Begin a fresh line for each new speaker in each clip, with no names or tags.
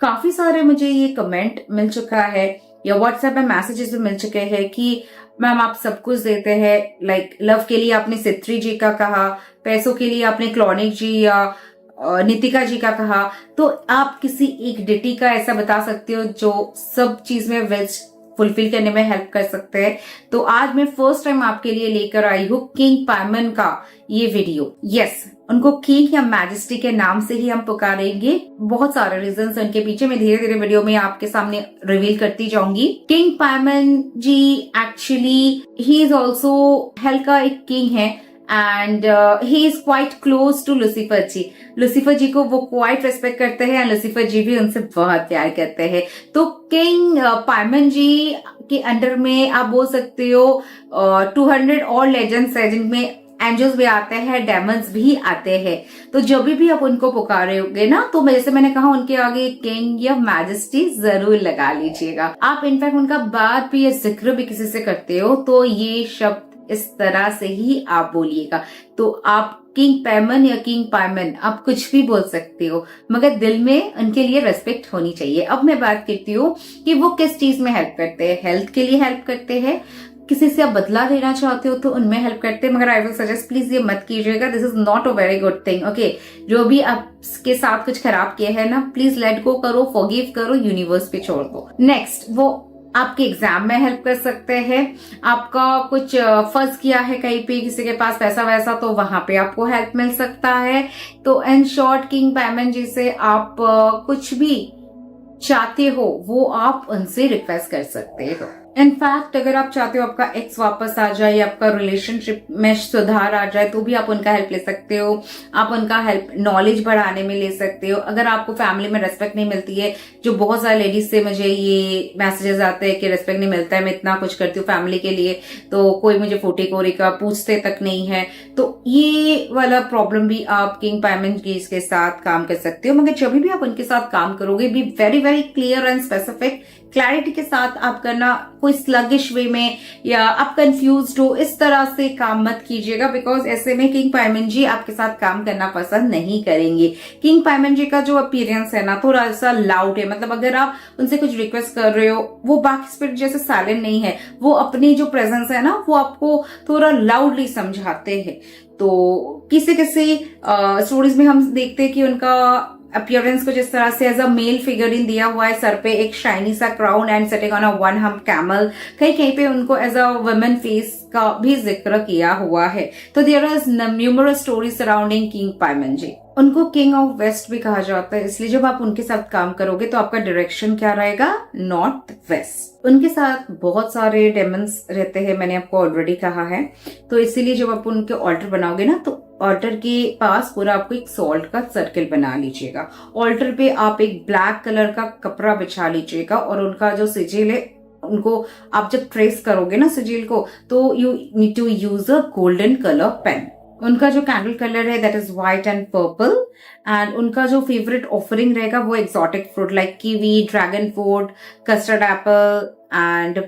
काफी सारे मुझे ये कमेंट मिल चुका है या व्हाट्सएप में मैसेजेस भी मिल चुके हैं कि मैम आप सब कुछ देते हैं, लाइक लव के लिए आपने सित्री जी का कहा, पैसों के लिए आपने क्लॉनिक जी या नितिका जी का कहा, तो आप किसी एक डिटी का ऐसा बता सकते हो जो सब चीज में विश फुलफिल करने में हेल्प कर सकते हैं। तो आज मैं फर्स्ट टाइम आपके लिए लेकर आई हूँ किंग पाइमन का ये वीडियो। यस, उनको किंग या मैजेस्टी के नाम से ही हम पुकारेंगे। बहुत सारे रीजंस उनके पीछे मैं धीरे धीरे वीडियो में आपके सामने रिवील करती जाऊंगी। King Paimon ji actually he is also hell का एक किंग है and he is quite close to Lucifer ji. Lucifer ji को वो क्वाइट रेस्पेक्ट करते हैं एंड लूसीफर जी भी उनसे बहुत प्यार करते हैं। तो किंग पाइमन जी के अंडर में आप बोल सकते हो 200 और लेजेंड्स है जिनमें एंजल्स भी आते हैं, डेमन्स भी आते हैं। तो जब भी आप उनको पुकारोगे ना, तो जैसे मैंने कहा उनके आगे किंग या मैजेस्टी जरूर लगा लीजिएगा। आप इनफैक्ट उनका बात भी या जिक्र भी किसी से करते हो तो ये शब्द इस तरह से ही आप बोलिएगा। तो आप किंग पाइमन या किंग पाइमन आप कुछ भी बोल सकते हो, मगर दिल में उनके लिए रेस्पेक्ट होनी चाहिए। अब मैं बात करती हूँ कि वो किस चीज में हेल्प करते हैं। हेल्थ के लिए हेल्प करते हैं, किसी से आप बदला लेना चाहते हो तो उनमें हेल्प करते हैं, मगर आई विल सजेस्ट प्लीज ये मत कीजिएगा। This is not a very good thing. Okay, जो भी आपके साथ कुछ खराब किया है ना, प्लीज लेट गो करो, फॉरगिव करो, यूनिवर्स पे छोड़ दो। नेक्स्ट, वो आपके एग्जाम में हेल्प कर सकते हैं। आपका कुछ फंस किया है कहीं पे, किसी के पास पैसा वैसा, तो वहां पे आपको हेल्प मिल सकता है। तो इन शॉर्ट किंग पाइमन जी से आप कुछ भी चाहते हो वो आप उनसे रिक्वेस्ट कर सकते हो। इनफैक्ट अगर आप चाहते हो आपका एक्स वापस आ जाए या आपका रिलेशनशिप में सुधार आ जाए तो भी आप उनका हेल्प ले सकते हो। आप उनका हेल्प नॉलेज बढ़ाने में ले सकते हो। अगर आपको फैमिली में रेस्पेक्ट नहीं मिलती है, जो बहुत सारे लेडीज से मुझे ये मैसेजेस आते हैं कि रेस्पेक्ट नहीं मिलता है, मैं इतना कुछ करती हूँ फैमिली के लिए तो कोई मुझे फूटी कोरी का पूछते तक नहीं है, तो ये वाला प्रॉब्लम भी आप किंग पाइमन जी के साथ काम कर सकते हो। मगर जब भी आप उनके साथ काम करोगे be very very clear and specific, clarity के साथ आप करना। कोई स्लगिश वे में या आप कंफ्यूज्ड हो इस तरह से काम मत कीजिएगा, बिकॉज ऐसे में किंग पाइमन जी आपके साथ काम करना पसंद नहीं करेंगे। किंग पाइमन जी का जो अपीयरेंस है ना, थोड़ा सा लाउड है। मतलब अगर आप उनसे कुछ रिक्वेस्ट कर रहे हो, वो बाकी स्पिरिट जैसे साइलेंट नहीं है, वो अपनी जो प्रेजेंस है ना वो आपको थोड़ा लाउडली समझाते हैं। तो किसी किसी स्टोरीज में हम देखते हैं कि उनका अपीयरेंस को जिस तरह से as a male figure in दिया हुआ है, सर पे एक शाइनी सा crown and sitting on a one hump camel, कहीं कहीं पे उनको एज अ वुमेन फेस का भी जिक्र किया हुआ है। तो there is numerous stories surrounding king Paimon ji. उनको किंग ऑफ वेस्ट भी कहा जाता है, इसलिए जब आप उनके साथ काम करोगे तो आपका डायरेक्शन क्या रहेगा, नॉर्थ वेस्ट। उनके साथ बहुत सारे डेमन्स रहते हैं, मैंने आपको ऑलरेडी कहा है। तो इसीलिए जब आप उनके ऑल्टर बनाओगे ना, तो ऑल्टर के पास पूरा आपको एक सॉल्ट का सर्कल बना लीजिएगा। ऑल्टर पे आप एक ब्लैक कलर का कपड़ा बिछा लीजिएगा और उनका जो सिजिल है उनको आप जब ट्रेस करोगे ना सिजिल को, तो you need to use a golden colour pen. उनका जो कैंडल कलर है that is white and purple, and उनका जो फेवरेट ऑफरिंग रहेगा वो exotic fruit like kiwi, dragon fruit, custard apple and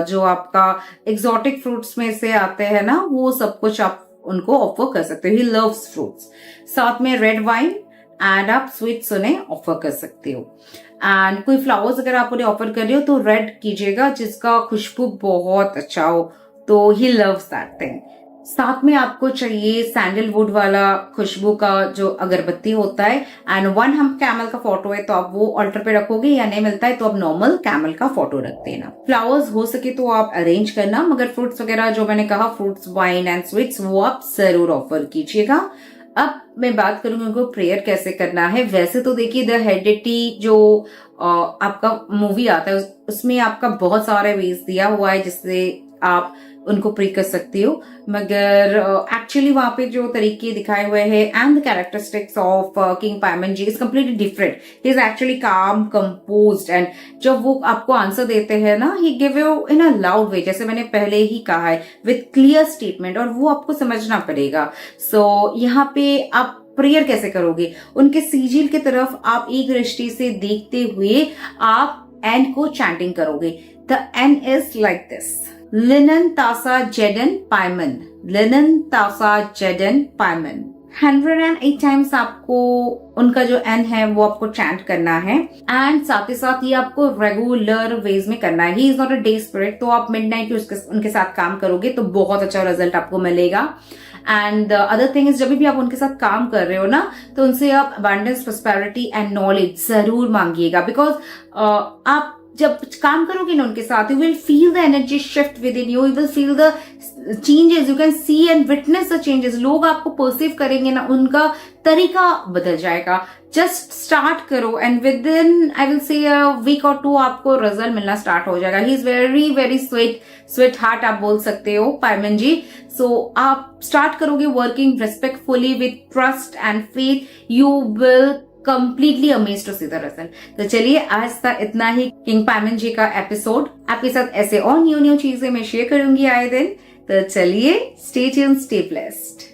जो आपका एक्सोटिक फ्रूट्स में से आते हैं ना, वो सब कुछ आप उनको ऑफर कर सकते हो। He loves fruits. साथ में रेड वाइन एंड आप स्वीट्स उन्हें ऑफर कर सकते हो। एंड कोई फ्लावर्स अगर आप उन्हें ऑफर कर रहे हो तो रेड कीजिएगा जिसका खुशबू बहुत अच्छा हो, तो ही लव्स दैट थिंग। साथ में आपको चाहिए सैंडलवुड वाला खुशबू का जो अगरबत्ती होता है, एंड वन हम्प कैमल का फोटो है तो आप वो ऑल्टर पे रखोगे, या नहीं मिलता है तो आप नॉर्मल कैमल का फोटो रख देना। फ्लावर्स हो सके तो आप अरेंज करना, मगर फ्रूट्स वगैरह जो मैंने कहा, फ्रूट्स, वाइन एंड स्वीट्स, वो आप जरूर ऑफर कीजिएगा। अब मैं बात करूंगी उनको प्रेयर कैसे करना है। वैसे तो देखिए द हेरेडिटी जो आपका मूवी आता है उसमें आपका बहुत सारे वेज दिया हुआ है जिससे आप उनको प्रे कर सकती हो, मगर एक्चुअली वहां पे जो तरीके दिखाए हुए हैं and the characteristics of king Paimon ji is completely different. He is actually calm, composed, and जब वो आपको आंसर देते हैं ना, he give you in a loud way, जैसे मैंने पहले ही कहा है, विथ क्लियर स्टेटमेंट, और वो आपको समझना पड़ेगा। सो यहाँ पे आप प्रेयर कैसे करोगे, उनके सीजिल की तरफ आप एक दृष्टि से देखते हुए आप एन को चैंटिंग करोगे। The enn is like this: लिनन तासा जेडन पाइमन, लिनन तासा जेडन पाइमन, 108 टाइम्स आपको उनका जो एन है वो आपको चैंट करना है, एंड साथ ही साथ ये आपको रेगुलर वेज में करना है। He is not a day spirit, तो आप मिडनाइट उनके साथ काम करोगे तो बहुत अच्छा रिजल्ट आपको मिलेगा। एंड अदर थिंग इज, जब भी आप उनके साथ काम कर रहे हो ना, तो उनसे आप अबंडेंस, प्रॉस्पेरिटी एंड नॉलेज जरूर मांगिएगा, बिकॉज आप जब काम करोगे ना उनके साथ, you will feel the energy shift within you will feel the changes, you can see and witness the changes. लोग आपको परसीव करेंगे ना, उनका तरीका बदल जाएगा। जस्ट स्टार्ट करो and within I will say a week और 2 आपको रिजल्ट मिलना स्टार्ट हो जाएगा। He is very very sweet heart आप बोल सकते हो पायमन जी। सो आप स्टार्ट करोगे working respectfully with trust and faith, you will completely amazed to see the result. तो चलिए आज था इतना ही किंग पायमन जी का एपिसोड। आपके साथ ऐसे और न्यू चीजें मैं शेयर करूंगी आए दिन। तो चलिए, स्टे ट्यून्ड, स्टे ब्लेस्ड।